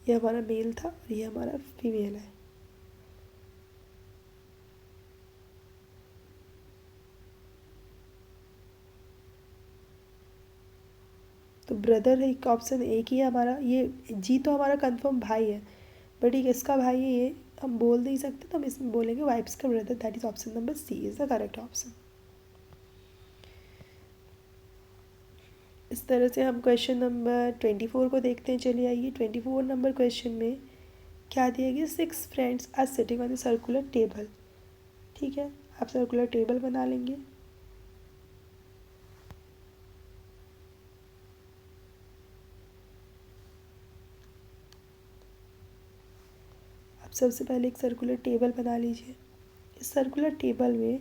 ये हमारा मेल था और ये हमारा फीमेल है। तो ब्रदर है एक ऑप्शन एक ही है हमारा। ये जी तो हमारा कंफर्म भाई है, बट ये किसका भाई है ये हम बोल नहीं सकते, तो हम इसमें बोलेंगे वाइफ्स का brother. That is option number C is the correct option. इस तरह से हम क्वेश्चन नंबर 24 को देखते हैं। चलिए आइए 24 नंबर क्वेश्चन में क्या दिया गया? 6 friends are sitting on the circular table. ठीक है, आप सर्कुलर टेबल बना लेंगे। सबसे पहले एक सर्कुलर टेबल बना लीजिए। इस सर्कुलर टेबल में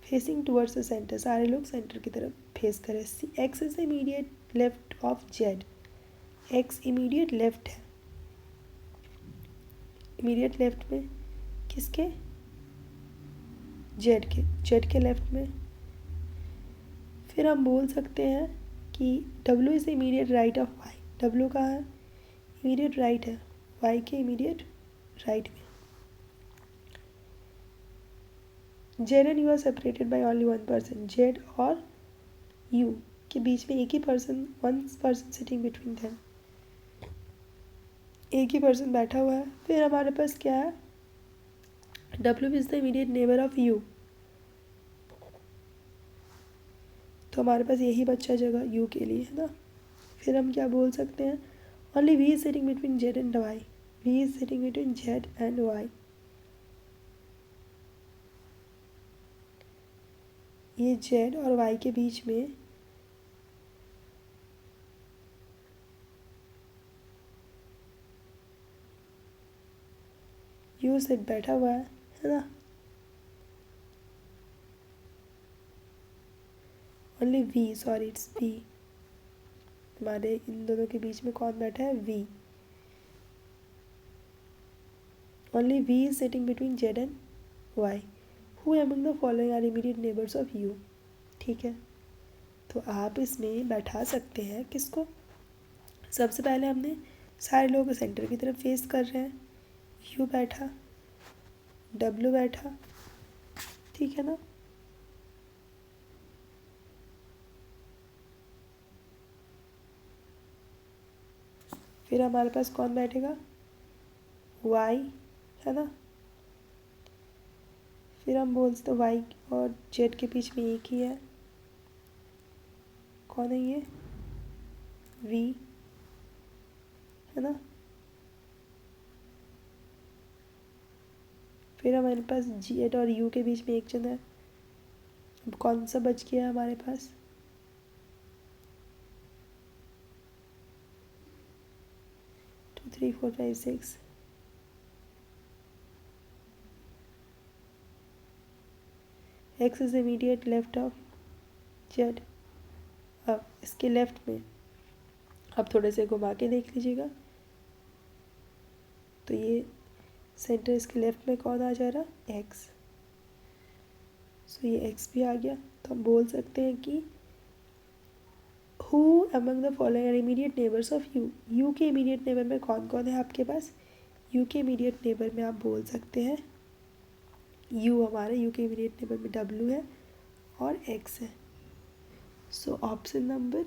फेसिंग टुवर्ड्स द सेंटर, सारे लोग सेंटर की तरफ फेस करें। X is immediate left of Z, x immediate left है, इमीडिएट लेफ्ट में किसके, जेड के लेफ्ट में। फिर हम बोल सकते हैं कि W is immediate right of Y, W कहाँ है, इमीडिएट राइट है, वाई के इमीडिएट राइट में। Z and U are separated by only one person, Z और यू के बीच में एक ही person, one person sitting between them, एक ही पर्सन बैठा हुआ है। फिर हमारे पास क्या है, W is the immediate neighbour of you, तो हमारे पास यही बच्चा जगह यू के लिए, है ना। फिर हम क्या बोल सकते हैं, only V is sitting between Z and Y, V is sitting between Z and Y. ये जेड और वाई के बीच में यू सेट बैठा हुआ है ना। Only V, sorry it's V, हमारे इन दोनों के बीच में कौन बैठा है, V. Only V is sitting between Z and Y, who among the following are immediate neighbours of U. ठीक है, तो आप इसमें बैठा सकते हैं किसको, सबसे पहले हमने सारे लोग सेंटर की तरफ फेस कर रहे हैं, यू बैठा, डब्ल्यू बैठा, ठीक है ना। फिर हमारे पास कौन बैठेगा, वाई, है ना। फिर हम बोलते वाई और जेड के बीच में एक ही है, कौन है ये, वी, है ना। फिर हमारे पास जेड और यू के बीच में एक जन है, अब कौन सा बच गया हमारे पास, 2 3 4 5 6, x is immediate left of Z. अब इसके लेफ्ट में अब थोड़े से घुमा के देख लीजिएगा, तो ये सेंटर इसके लेफ्ट में कौन आ जा रहा, एक्स, सो ये एक्स भी आ गया। तो हम बोल सकते हैं कि who among the following are immediate neighbours of U, U के इमीडिएट नेबर में कौन कौन है आपके पास, यू के इमीडिएट नेबर में आप बोल सकते हैं यू, हमारे यू के इमीडिएट नेबर में डब्ल्यू है और एक्स है। So option number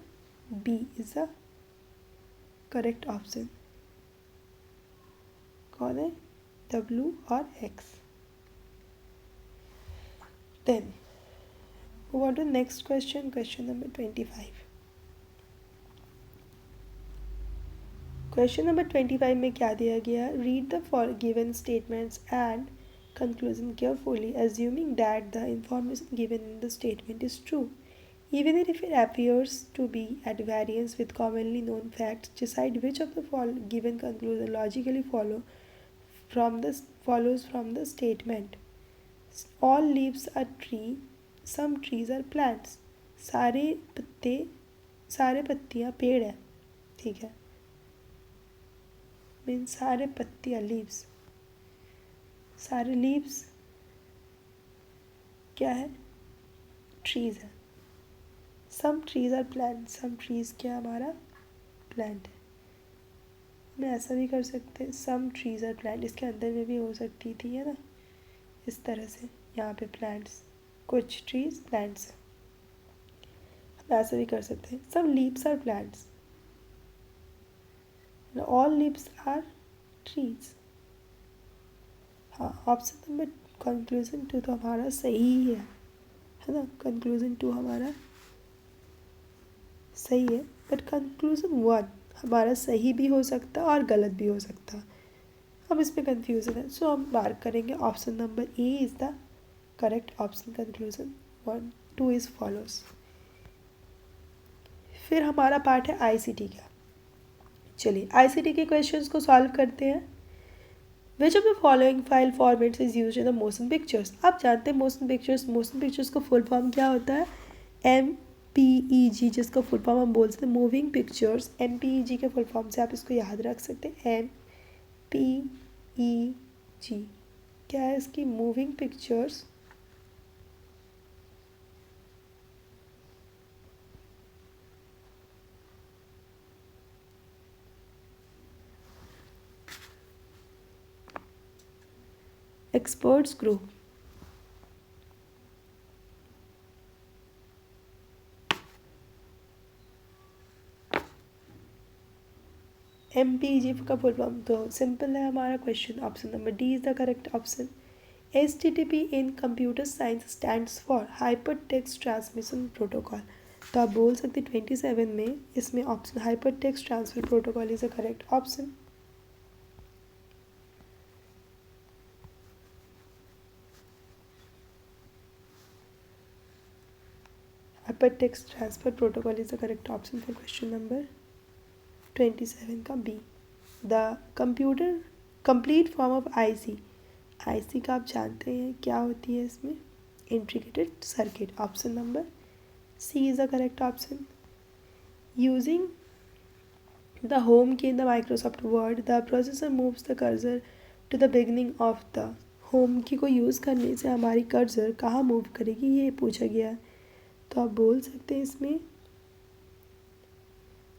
B is the correct option. कौन है, डब्ल्यू और X. Then move on to next question, question number 25. Question number 25 में क्या दिया गया, read the given statements and conclusion carefully, assuming that the information given in the statement is true, even if it appears to be at variance with commonly known facts. Decide which of the given conclusion logically follows from the statement. All leaves are tree, some trees are plants. सारे पत्तियाँ पेड़ हैं, ठीक है, mean सारे पत्तियाँ leaves, सारे leaves क्या है, ट्रीज है। Some trees are plant, some trees क्या हमारा प्लांट है। हमें ऐसा भी कर सकते हैं, सम ट्रीज आर प्लांट, इसके अंदर में भी हो सकती थी, है ना, इस तरह से यहाँ पे प्लांट्स, कुछ ट्रीज प्लांट्स है, हम ऐसा भी कर सकते हैं। Some leaves are plants, all leaves are trees. हाँ, ऑप्शन नंबर कंक्लूजन 2 तो हमारा सही है ना, कंक्लूजन 2 हमारा सही है, बट कंक्लूजन 1 हमारा सही भी हो सकता है और गलत भी हो सकता है, हम इसमें कंफ्यूजन है। सो हम मार्क करेंगे option number A is the correct option, conclusion 1 2 is follows. फिर हमारा पार्ट है आईसीटी का। चलिए आईसीटी के क्वेश्चंस को सॉल्व करते हैं। विच of the following file formats is use in the motion pictures. आप जानते हैं मोशन पिक्चर्स का फुल फॉर्म क्या होता है, MPEG, जिसका फुल फॉर्म हम बोल सकते हैं मूविंग पिक्चर्स। MPEG के फुल फॉर्म से आप इसको याद रख सकते हैं, MPEG क्या है इसकी, moving pictures. Experts group. MPEG का फुल फॉर्म तो सिंपल है हमारा question, option number D is the correct option. HTTP in computer science stands for hyper text transmission protocol. तो आप बोल सकते 27 में इसमें option hyper text transfer protocol is the correct option. Hyper text transfer protocol is the correct option for question number 27 का B. The computer complete form of IC का आप जानते हैं क्या होती है इसमें, integrated circuit. Option number C is the correct option. Using the home key in the Microsoft Word the processor moves the cursor to the beginning of the. Home key को use करने से हमारी कर्सर कहाँ move करेगी, ये पूछा गया है। तो आप बोल सकते हैं इसमें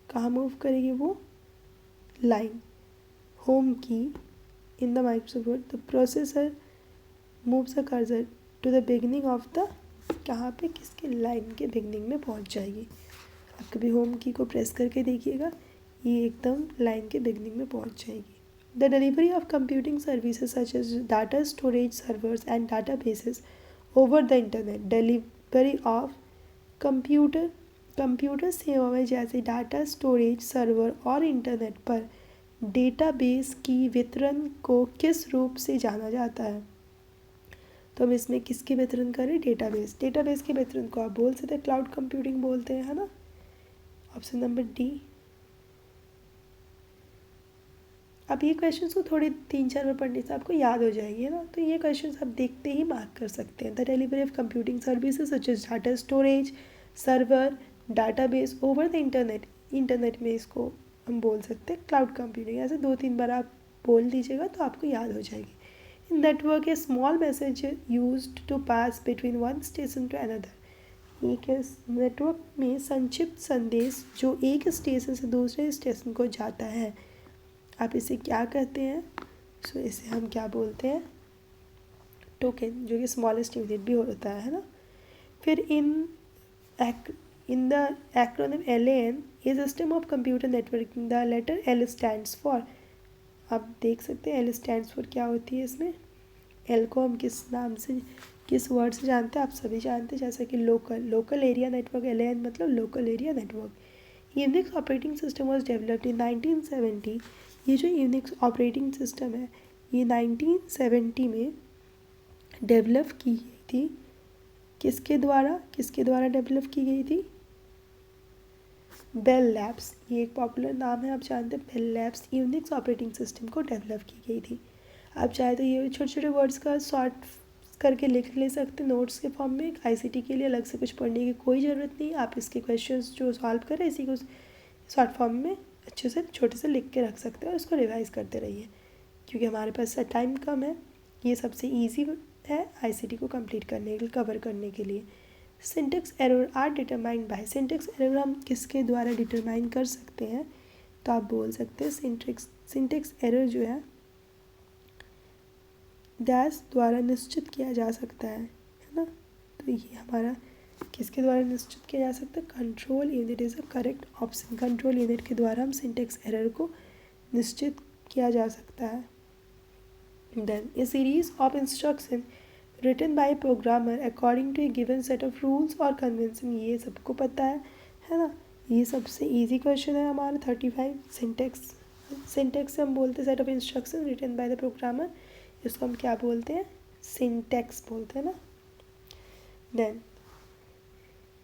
कहाँ मूव करेगी वो, line. Home key in the Microsoft Word the processor moves the cursor to the beginning of the, कहाँ पे, किसके, लाइन के बिगनिंग में पहुंच जाएगी। आप कभी होम की को प्रेस करके देखिएगा, ये एकदम लाइन के बिगनिंग में पहुंच जाएगी। The delivery of computing services such as data storage servers and data bases over the internet. Delivery of computer सेवाएं जैसे डाटा स्टोरेज सर्वर और इंटरनेट पर डेटाबेस की वितरण को किस रूप से जाना जाता है। तो हम इसमें किसके वितरण करें, डेटाबेस के वितरण को आप बोल सकते हैं क्लाउड कंप्यूटिंग बोलते हैं, है ना। Option number D. अब ये क्वेश्चंस को थोड़े 3-4 बार पढ़ने से आपको याद हो जाएगी, है ना। तो ये क्वेश्चंस आप देखते ही मार्क कर सकते हैं। The delivery of computing services such as data storage server database over the internet में इसको हम बोल सकते हैं क्लाउड कंप्यूटिंग। ऐसे 2-3 बार आप बोल दीजिएगा तो आपको याद हो जाएगी। In network a small message used to pass between one station to another. एक नेटवर्क में संक्षिप्त संदेश जो एक स्टेशन से दूसरे स्टेशन को जाता है, आप इसे क्या कहते हैं। सो इसे हम क्या बोलते हैं, टोकन, जो कि स्मॉलेस्ट यूनिट भी होता है ना। फिर in the acronym LAN is a system of computer networking, the letter L stands for। आप देख सकते हैं L stands for क्या होती है इसमें। L को हम किस नाम से, किस वर्ड से जानते हैं, आप सभी जानते हैं, जैसा कि लोकल एरिया नेटवर्क। LAN मतलब local area network. Unix operating system was developed in 1970। ये जो यूनिक्स ऑपरेटिंग सिस्टम है ये 1970 में डेवलप की गई थी। किसके द्वारा डेवलप की गई थी, बेल लैब्स। ये एक पॉपुलर नाम है, आप जानते हैं, Bell Labs Unix operating system को डेवलप की गई थी। आप चाहे तो ये छोटे छोटे वर्ड्स का शॉर्ट करके लिख ले सकते नोट्स के फॉर्म में। ICT के लिए अलग से कुछ पढ़ने की कोई ज़रूरत नहीं। आप इसके क्वेश्चंस जो सॉल्व करें इसी को शॉर्ट फॉर्म में अच्छे से छोटे से लिख के रख सकते हैं और उसको रिवाइज़ करते रहिए, क्योंकि हमारे पास टाइम कम है। ये सबसे ईजी है ICT को कंप्लीट करने के लिए, कवर करने के लिए। Syntax error are determined by. Syntax error हम किसके द्वारा डिटरमाइन कर सकते हैं, तो आप बोल सकते हैं सिंटेक्स एरर जो है डैश द्वारा निश्चित किया जा सकता है ना। तो ये हमारा किसके द्वारा निश्चित किया जा सकता है, control unit is a correct option. Control unit के द्वारा हम सिंटेक्स एरर को निश्चित किया जा सकता है। Then a series of instruction written by a programmer according to a given set of rules or convention। ये सबको पता है ना। ये सबसे easy question है हमारा 35। सिंटेक्स हम बोलते हैं set of instruction written by the programmer, इसको हम क्या बोलते हैं, सिंटेक्स बोलते हैं ना। देन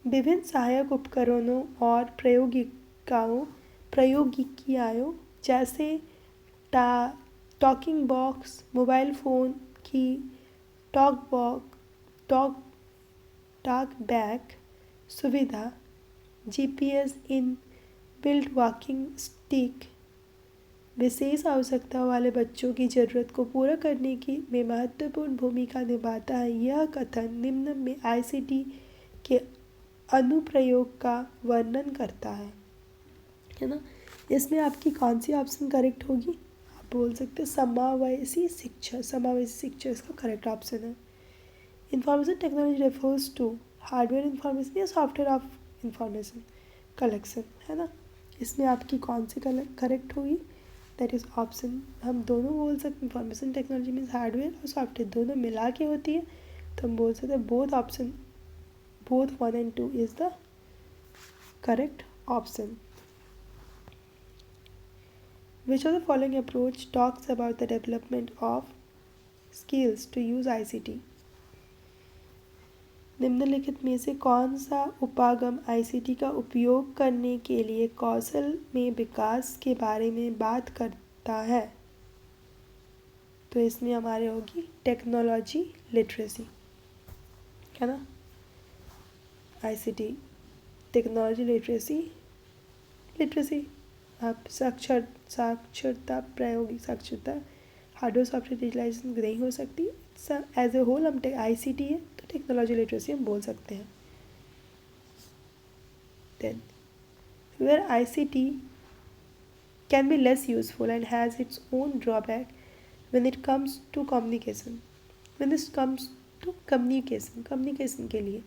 विभिन्न सहायक उपकरणों और प्रयोगिकियाओं जैसे टॉकिंग बॉक्स, मोबाइल फ़ोन की टॉक बैक सुविधा, GPS in built walking stick विशेष आवश्यकताओं वाले बच्चों की ज़रूरत को पूरा करने की में महत्वपूर्ण भूमिका निभाता है। यह कथन निम्न में आईसीटी के अनुप्रयोग का वर्णन करता है ना। इसमें आपकी कौन सी ऑप्शन करेक्ट होगी? आप बोल सकते हैं समावेशी शिक्षा इसका करेक्ट ऑप्शन है। Information technology refers to hardware information या सॉफ्टवेयर ऑफ इंफॉर्मेशन कलेक्शन, है ना। इसमें आपकी कौन सी करेक्ट होगी? दैट इज़ ऑप्शन, हम दोनों बोल सकते। इंफॉर्मेशन टेक्नोलॉजी मीन्स हार्डवेयर और सॉफ्टवेयर दोनों मिला के होती है, तो हम बोल सकते हैं both 1 and 2 is the correct option. Which of the following approach talks about the development of skills to use ICT? निम्नलिखित में से कौन सा उपागम आईसीटी का उपयोग करने के लिए कौशल में विकास के बारे में बात करता है? तो इसमें हमारे होगी टेक्नोलॉजी लिटरेसी, है ना। आईसीटी टेक्नोलॉजी लिटरेसी आप साक्षरता, प्रायोगिक साक्षरता, हार्डवेयर सॉफ्टवेयर डिजिटलाइजेशन नहीं हो सकती। एज ए होल हम आईसीटी है तो टेक्नोलॉजी लिटरेसी हम बोल सकते हैं। Then where ICT can be less useful and has its own drawback when it comes to communication के लिए,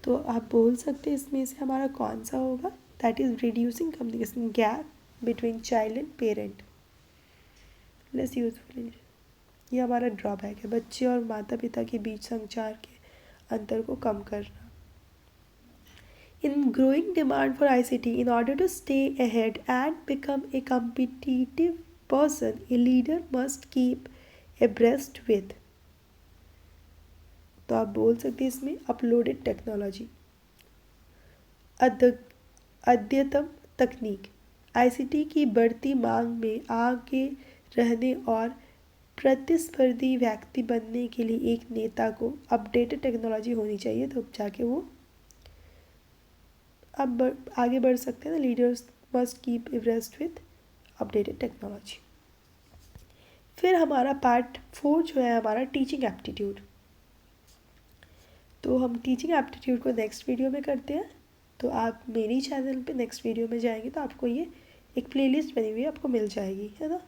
तो आप बोल सकते हैं इसमें से हमारा कौन सा होगा? That is reducing communication gap between child and parent, less useful. ये हमारा ड्रॉबैक है, बच्चे और माता पिता के बीच संचार के अंतर को कम करना। In growing demand for ICT, in order to stay ahead and become a competitive person, a leader must keep abreast with, तो आप बोल सकते हैं इसमें अपलोडेड टेक्नोलॉजी, अद्यतन तकनीक। आईसीटी की बढ़ती मांग में आगे रहने और प्रतिस्पर्धी व्यक्ति बनने के लिए एक नेता को अपडेटेड टेक्नोलॉजी होनी चाहिए, तो जाके वो अब आगे बढ़ सकते हैं ना। Leaders must keep abreast with updated technology. फिर हमारा पार्ट 4 जो है हमारा टीचिंग एप्टीट्यूड, तो हम टीचिंग एप्टीट्यूड को नेक्स्ट वीडियो में करते हैं। तो आप मेरी चैनल पे नेक्स्ट वीडियो में जाएंगे तो आपको ये एक प्लेलिस्ट बनी हुई आपको मिल जाएगी, है ना।